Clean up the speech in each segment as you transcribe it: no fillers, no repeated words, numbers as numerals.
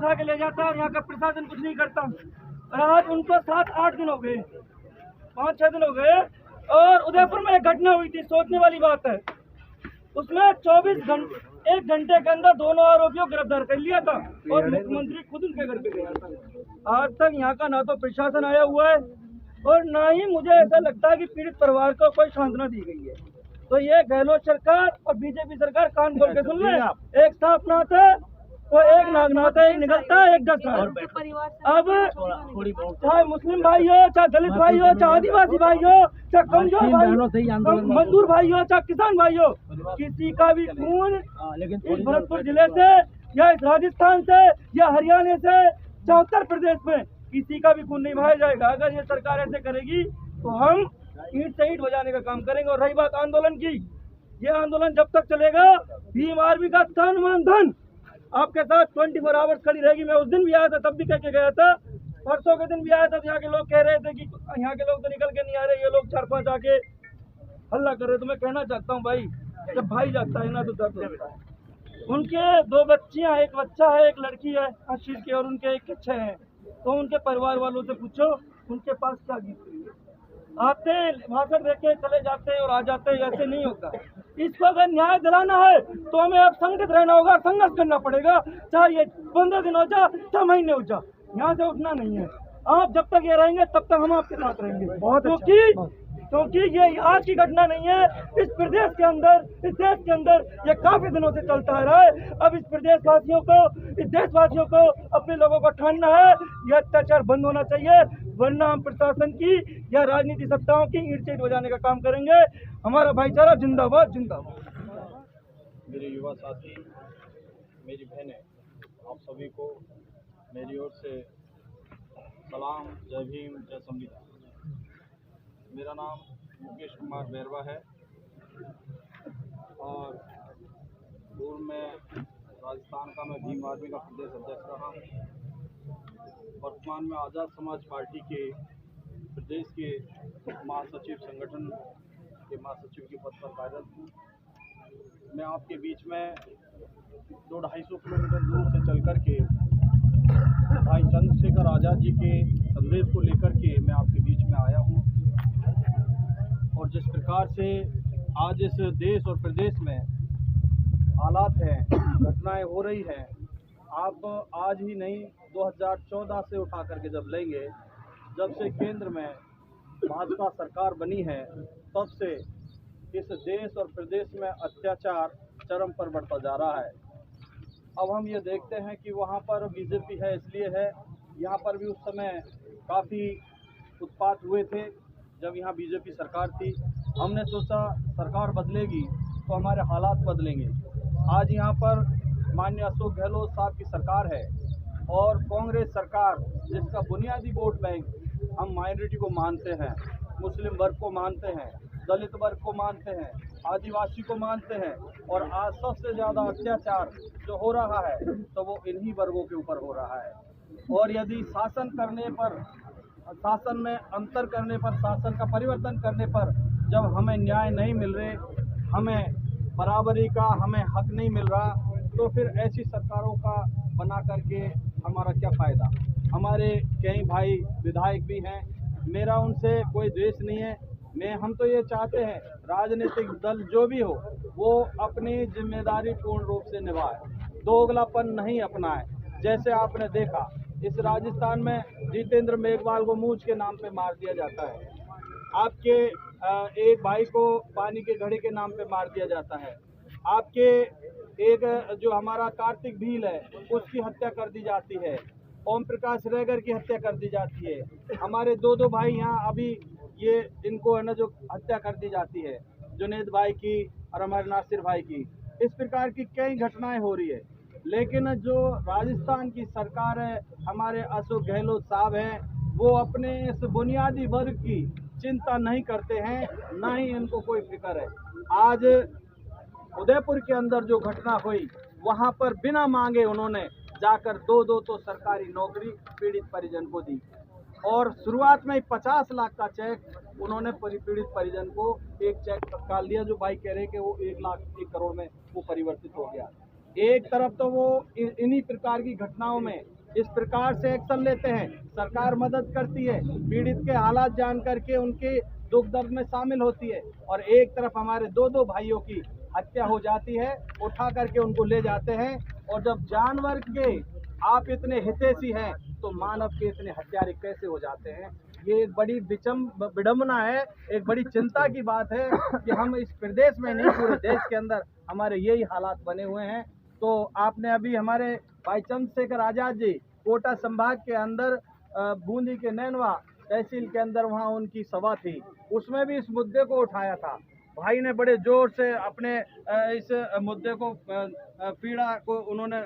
उठा के ले जाता है और यहाँ का प्रशासन कुछ नहीं करता। और आज उनको 7-8 दिन हो गए, 5-6 दिन हो गए। और उदयपुर में एक घटना हुई थी, सोचने वाली बात है। उसमें 1 घंटे के अंदर दोनों आरोपियों को गिरफ्तार कर लिया था और मुख्यमंत्री खुद उनके घर पे गया था। आज तक यहाँ का ना तो प्रशासन आया हुआ है और ना ही मुझे ऐसा लगता है कि पीड़ित परिवार को कोई सांत्वना दी गई है। तो ये गहलोत सरकार और बीजेपी सरकार कान खोल के सुन ले, एक सांपनाथ है तो एक नागनाथ है, एक निकलता है एक डसता है। अब चाहे मुस्लिम भाई हो, चाहे दलित भाई हो, चाहे आदिवासी भाई हो, चाहे कमजोर भाई हो, मजदूर भाई हो, चाहे किसान भाई हो, किसी का भी खून इस भरतपुर जिले से या इस राजस्थान से या हरियाणा से या उत्तर प्रदेश में किसी का भी खून नहीं बहाया जाएगा। अगर ये सरकार ऐसे करेगी तो हम ईंट से ईंट बजाने का काम करेंगे। और रही बात आंदोलन की, ये आंदोलन जब तक चलेगा, भीम आर्मी का तन मन धन आपके साथ 24 आवर्स खड़ी रहेगी। मैं उस दिन भी आया था, तब भी कह के गया था, परसों के दिन भी आया था। यहाँ के लोग कह रहे थे कि यहाँ के लोग तो निकल के नहीं आ रहे, ये लोग 4-5 आके हल्ला कर रहे। तो मैं कहना चाहता हूँ भाई, जब भाई जाता है ना तो दर्द होता है। उनके 2 बच्चियाँ, एक बच्चा है, एक लड़की है आशीष की, और उनके एक 6 हैं। तो उनके परिवार वालों से पूछो उनके पास क्या गीत है। आते हैं, भाषण देके चले जाते हैं और आ जाते हैं, ऐसे नहीं होता। इसको अगर न्याय दिलाना है तो हमें अब संगठित रहना होगा, संघर्ष करना पड़ेगा, चाहे ये 15 दिन हो जा, 6 महीने हो जा, यहाँ से उठना नहीं है। आप जब तक ये रहेंगे तब तक हम आपके साथ रहेंगे। क्योंकि ये आज की घटना नहीं है, इस प्रदेश के अंदर, इस देश के अंदर ये काफी दिनों से चलता आ रहा है। अब इस प्रदेशवासियों को, इस देशवासियों को, अपने लोगों को ठानना है, यह अत्याचार बंद होना चाहिए, वरना हम प्रशासन की या राजनीति सत्ताओं की ईंट से ईंट बजाने का काम करेंगे। हमारा भाईचारा जिंदाबाद जिंदाबाद। मेरे युवा साथी, मेरी बहनें, आप सभी को मेरी ओर से सलाम, जय भीम, जय संविधान। मेरा नाम मुकेश कुमार बैरवा है और पूर्व में राजस्थान का मैं भीम आर्मी का प्रदेश अध्यक्ष रहा हूँ। वर्तमान में आज़ाद समाज पार्टी के प्रदेश के महासचिव, संगठन के महासचिव के पद पर कार्यरत हूँ। मैं आपके बीच में 200-250 किलोमीटर दूर से चल कर के भाई चंद्रशेखर आज़ाद जी के संदेश को लेकर के मैं आपके बीच में आया हूँ। और जिस प्रकार से आज इस देश और प्रदेश में हालात हैं, घटनाएं हो रही हैं, आप आज ही नहीं 2014 से उठा करके जब लेंगे, जब से केंद्र में भाजपा सरकार बनी है, तब से इस देश और प्रदेश में अत्याचार चरम पर बढ़ता जा रहा है। अब हम ये देखते हैं कि वहाँ पर बीजेपी है, इसलिए है, यहाँ पर भी उस समय काफ़ी उत्पात हुए थे जब यहाँ बीजेपी सरकार थी। हमने सोचा सरकार बदलेगी तो हमारे हालात बदलेंगे। आज यहाँ पर माननीय अशोक गहलोत साहब की सरकार है और कांग्रेस सरकार, जिसका बुनियादी वोट बैंक हम माइनॉरिटी को मानते हैं, मुस्लिम वर्ग को मानते हैं, दलित वर्ग को मानते हैं, आदिवासी को मानते हैं, और आज सबसे ज़्यादा अत्याचार जो हो रहा है तो वो इन्हीं वर्गों के ऊपर हो रहा है। और यदि शासन करने पर, शासन में अंतर करने पर, शासन का परिवर्तन करने पर जब हमें न्याय नहीं मिल रहे, हमें बराबरी का हमें हक नहीं मिल रहा, तो फिर ऐसी सरकारों का बना करके हमारा क्या फ़ायदा। हमारे कई भाई विधायक भी हैं, मेरा उनसे कोई द्वेष नहीं है। हम तो ये चाहते हैं राजनीतिक दल जो भी हो वो अपनी जिम्मेदारी पूर्ण रूप से निभाए, दोगलापन नहीं अपनाए। जैसे आपने देखा इस राजस्थान में जितेंद्र मेघवाल को मूंछ के नाम पे मार दिया जाता है, आपके एक भाई को पानी के घड़े के नाम पे मार दिया जाता है, आपके एक जो हमारा कार्तिक भील है उसकी हत्या कर दी जाती है, ओम प्रकाश रेगर की हत्या कर दी जाती है, हमारे 2 भाई यहाँ अभी ये इनको है ना जो हत्या कर दी जाती है, जुनेद भाई की और हमारे नासिर भाई की। इस प्रकार की कई घटनाएं हो रही है, लेकिन जो राजस्थान की सरकार है, हमारे अशोक गहलोत साहब हैं, वो अपने इस बुनियादी वर्ग की चिंता नहीं करते हैं, ना ही इनको कोई फिक्र है। आज उदयपुर के अंदर जो घटना हुई, वहाँ पर बिना मांगे उन्होंने जाकर 2-2 तो सरकारी नौकरी पीड़ित परिजन को दी, और शुरुआत में 50 लाख का चेक उन्होंने पीड़ित परिजन को एक चेक तत्काल दिया, जो भाई कह रहे हैं कि वो 1 करोड़ में वो परिवर्तित हो गया। एक तरफ तो वो इन्हीं प्रकार की घटनाओं में इस प्रकार से एक्शन लेते हैं। सरकार मदद करती है, पीड़ित के हालात जान करके उनके दुख दर्द में शामिल होती है, और एक तरफ हमारे दो भाइयों की हत्या हो जाती है, उठा करके उनको ले जाते हैं। और जब जानवर के आप इतने हितैषी हैं तो मानव के इतने हत्यारे कैसे हो जाते हैं? ये एक बड़ी विडंबना है, एक बड़ी चिंता की बात है कि हम इस प्रदेश में नहीं, पूरे देश के अंदर हमारे यही हालात बने हुए हैं। तो आपने अभी हमारे भाई चंद्रशेखर आजाद जी कोटा संभाग के अंदर बूंदी के नैनवा तहसील के अंदर वहाँ उनकी सभा थी, उसमें भी इस मुद्दे को उठाया था। भाई ने बड़े जोर से अपने इस मुद्दे को पीड़ा को उन्होंने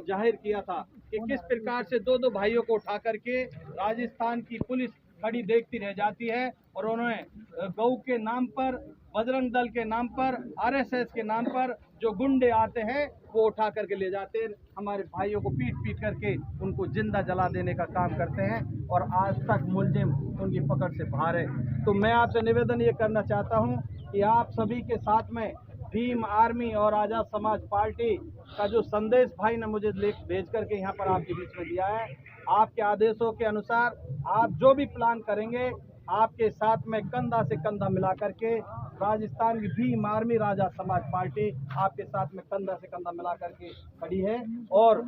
जाहिर किया था कि किस प्रकार से दो भाइयों को उठा करके राजस्थान की पुलिस खड़ी देखती रह जाती है, और उन्होंने गौ के नाम पर, बजरंग दल के नाम पर, आरएसएस के नाम पर जो गुंडे आते हैं वो उठा करके ले जाते हैं, हमारे भाइयों को पीट करके उनको जिंदा जला देने का काम करते हैं, और आज तक मुलजिम उनकी पकड़ से बाहर है। तो मैं आपसे निवेदन ये करना चाहता हूँ कि आप सभी के साथ में भीम आर्मी और आज़ाद समाज पार्टी का जो संदेश भाई ने मुझे भेज करके यहाँ पर आपके बीच में दिया है, आपके आदेशों के अनुसार आप जो भी प्लान करेंगे, आपके साथ में कंधा से कंधा मिला करके राजस्थान की भीम आर्मी आज़ाद समाज पार्टी आपके साथ में कंधा से कंधा मिला करके खड़ी है, और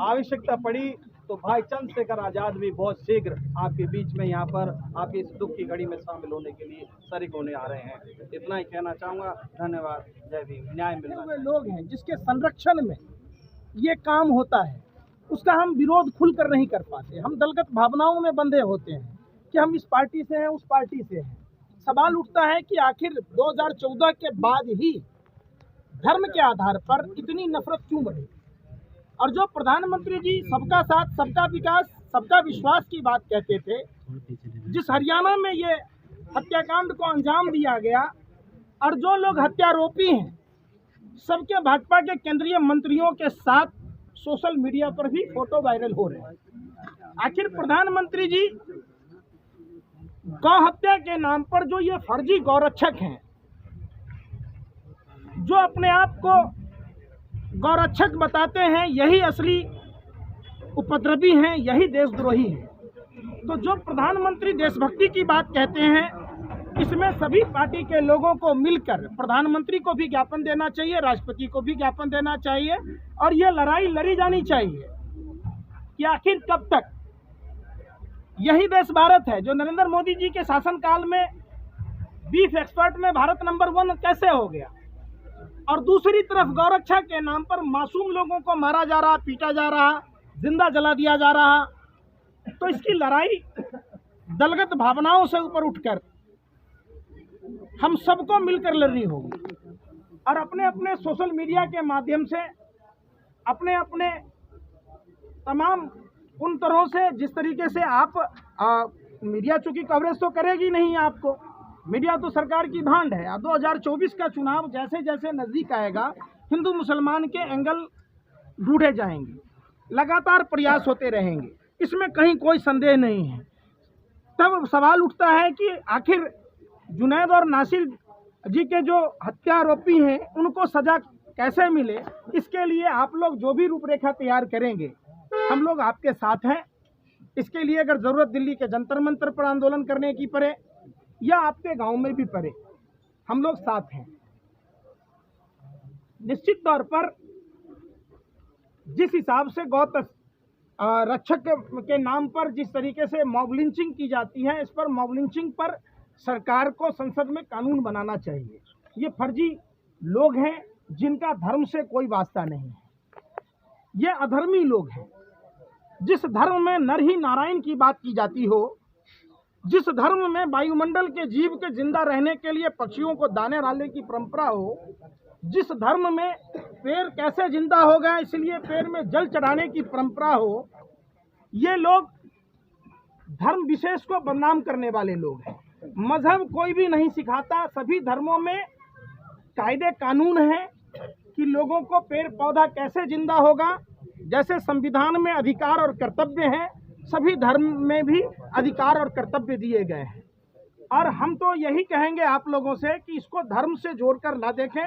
आवश्यकता पड़ी तो भाई चंद्रशेखर आजाद भी बहुत शीघ्र आपके बीच में यहाँ पर आपकी इस दुख की घड़ी में शामिल होने के लिए शरीक होने आ रहे हैं। इतना ही कहना चाहूँगा। धन्यवाद। जय भीम। न्याय मिलना। वे लोग हैं जिसके संरक्षण में ये काम होता है, उसका हम विरोध खुलकर नहीं कर पाते। हम दलगत भावनाओं में बंधे होते हैं कि हम इस पार्टी से हैं, उस पार्टी से हैं। सवाल उठता है कि आखिर 2014 के बाद ही धर्म के आधार पर इतनी नफरत क्यों बढ़ी? और जो प्रधानमंत्री जी सबका साथ, सबका विकास, सबका विश्वास की बात कहते थे, जिस हरियाणा में ये हत्याकांड को अंजाम दिया गया, और जो लोग हत्यारोपी हैं सबके भाजपा के केंद्रीय मंत्रियों के साथ सोशल मीडिया पर भी फोटो वायरल हो रहे हैं। आखिर प्रधानमंत्री जी गौ हत्या के नाम पर जो ये फर्जी गौरक्षक हैं, जो अपने आप को गौरक्षक बताते हैं, यही असली उपद्रवी हैं, यही देशद्रोही हैं। तो जो प्रधानमंत्री देशभक्ति की बात कहते हैं, इसमें सभी पार्टी के लोगों को मिलकर प्रधानमंत्री को भी ज्ञापन देना चाहिए, राष्ट्रपति को भी ज्ञापन देना चाहिए, और ये लड़ाई लड़ी जानी चाहिए कि आखिर कब तक। यही देश भारत है जो नरेंद्र मोदी जी के शासनकाल में बीफ एक्सपर्ट में भारत नंबर 1 कैसे हो गया, और दूसरी तरफ गौरक्षा के नाम पर मासूम लोगों को मारा जा रहा, पीटा जा रहा, जिंदा जला दिया जा रहा। तो इसकी लड़ाई दलगत भावनाओं से ऊपर उठकर हम सबको मिलकर लड़नी होगी, और अपने अपने सोशल मीडिया के माध्यम से अपने अपने तमाम उन तरह से, जिस तरीके से आप मीडिया चूंकि कवरेज तो करेगी नहीं, आपको मीडिया तो सरकार की भांड है। 2024 का चुनाव जैसे जैसे नज़दीक आएगा, हिंदू मुसलमान के एंगल ढूंढे जाएंगे, लगातार प्रयास होते रहेंगे, इसमें कहीं कोई संदेह नहीं है। तब सवाल उठता है कि आखिर जुनैद और नासिर जी के जो हत्यारोपी हैं उनको सजा कैसे मिले। इसके लिए आप लोग जो भी रूपरेखा तैयार करेंगे, हम लोग आपके साथ हैं। इसके लिए अगर ज़रूरत दिल्ली के जंतर मंतर पर आंदोलन करने की पड़े या आपके गांव में भी पड़े, हम लोग साथ हैं। निश्चित तौर पर जिस हिसाब से गौ रक्षक के नाम पर जिस तरीके से मॉब लिंचिंग की जाती है, इस पर मॉब लिंचिंग पर सरकार को संसद में कानून बनाना चाहिए। ये फर्जी लोग हैं जिनका धर्म से कोई वास्ता नहीं है, ये अधर्मी लोग हैं। जिस धर्म में नर ही नारायण की बात की जाती हो, जिस धर्म में वायुमंडल के जीव के जिंदा रहने के लिए पक्षियों को दाने डालने की परंपरा हो, जिस धर्म में पेड़ कैसे जिंदा होगा इसलिए पेड़ में जल चढ़ाने की परंपरा हो, ये लोग धर्म विशेष को बदनाम करने वाले लोग हैं। मजहब कोई भी नहीं सिखाता, सभी धर्मों में कायदे कानून हैं कि लोगों को पेड़ पौधा कैसे जिंदा होगा। जैसे संविधान में अधिकार और कर्तव्य हैं, सभी धर्म में भी अधिकार और कर्तव्य दिए गए हैं। और हम तो यही कहेंगे आप लोगों से कि इसको धर्म से जोड़कर ना देखें।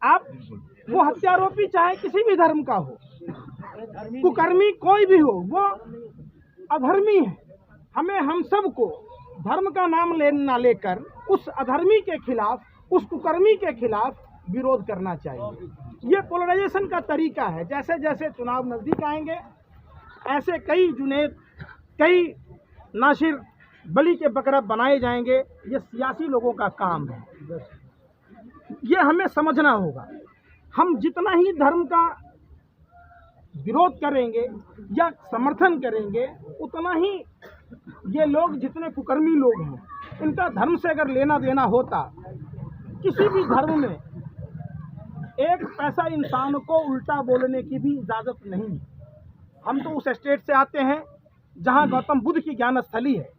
आप वो हत्यारोपी चाहे किसी भी धर्म का हो, कुकर्मी कोई भी हो वो अधर्मी है। हमें हम सबको धर्म का नाम ना लेकर उस अधर्मी के खिलाफ, उस कुकर्मी के खिलाफ विरोध करना चाहिए। ये पोलराइजेशन का तरीका है। जैसे जैसे चुनाव नज़दीक आएंगे ऐसे कई जुनैद, कई नासिर बली के बकरा बनाए जाएंगे। ये सियासी लोगों का काम है, ये हमें समझना होगा। हम जितना ही धर्म का विरोध करेंगे या समर्थन करेंगे, उतना ही ये लोग, जितने कुकर्मी लोग हैं, इनका धर्म से अगर लेना देना होता, किसी भी धर्म में एक पैसा इंसान को उल्टा बोलने की भी इजाज़त नहीं है। हम तो उस स्टेट से आते हैं जहाँ गौतम बुद्ध की ज्ञान स्थली है,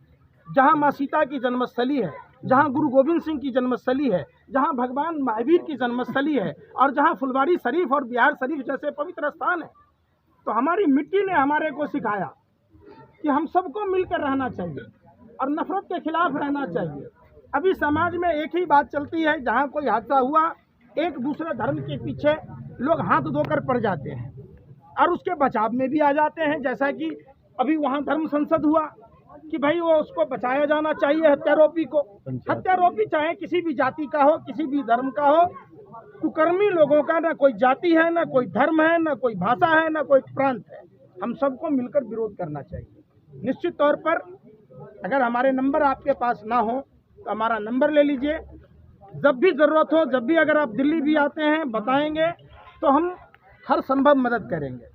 जहाँ माँ सीता की जन्मस्थली है, जहाँ गुरु गोविंद सिंह की जन्मस्थली है, जहाँ भगवान महावीर की जन्मस्थली है, और जहाँ फुलवारी शरीफ और बिहार शरीफ जैसे पवित्र स्थान है। तो हमारी मिट्टी ने हमारे को सिखाया कि हम सबको मिलकर रहना चाहिए और नफरत के खिलाफ रहना चाहिए। अभी समाज में एक ही बात चलती है, जहाँ कोई हादसा हुआ एक दूसरे धर्म के पीछे लोग हाथ धोकर पड़ जाते हैं और उसके बचाव में भी आ जाते हैं। जैसा कि अभी वहाँ धर्म संसद हुआ कि भाई वो उसको बचाया जाना चाहिए, हत्यारोपी को। हत्यारोपी चाहे किसी भी जाति का हो, किसी भी धर्म का हो, कुकर्मी लोगों का ना कोई जाति है, ना कोई धर्म है, ना कोई भाषा है, ना कोई प्रांत है। हम सबको मिलकर विरोध करना चाहिए। निश्चित तौर पर अगर हमारे नंबर आपके पास ना हो तो हमारा नंबर ले लीजिए। जब भी ज़रूरत हो, जब भी अगर आप दिल्ली भी आते हैं बताएंगे तो हम हर संभव मदद करेंगे।